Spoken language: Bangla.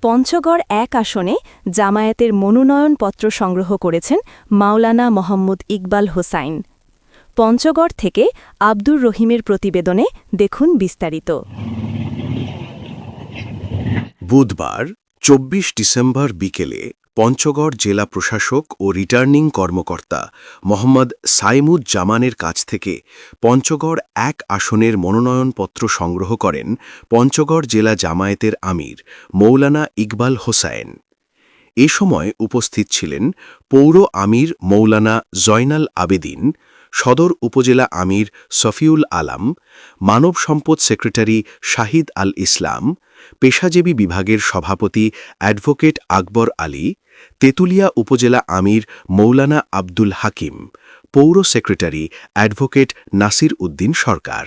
পঞ্চগড় ১ আসনে জামায়াতের মনোনয়নপত্র সংগ্রহ করেছেন মাওলানা মোহাম্মদ ইকবাল হোসাইন। পঞ্চগড় থেকে আব্দুর রহিমের প্রতিবেদনে দেখুন বিস্তারিত। বুধবার ২৪ ডিসেম্বর বিকেলে পঞ্চগড় জেলা প্রশাসক ও রিটার্নিং কর্মকর্তা মোহাম্মদ সাইমুজ্জামানের কাছ থেকে পঞ্চগড় ১ আসনের মনোনয়নপত্র সংগ্রহ করেন পঞ্চগড় জেলা জামায়াতের আমির মৌলানা ইকবাল হোসাইন। এ সময় উপস্থিত ছিলেন পৌর আমির মৌলানা জয়নাল আবেদিন, সদর উপজেলা আমির সফিউল আলাম, মানব সম্পদ সেক্রেটারি শাহিদ আল ইসলাম, পেশাজীবী বিভাগের সভাপতি অ্যাডভোকেট আকবর আলী, তেঁতুলিয়া উপজেলা আমির মৌলানা আব্দুল হাকিম, পৌর সেক্রেটারি অ্যাডভোকেট নাসির উদ্দিন সরকার।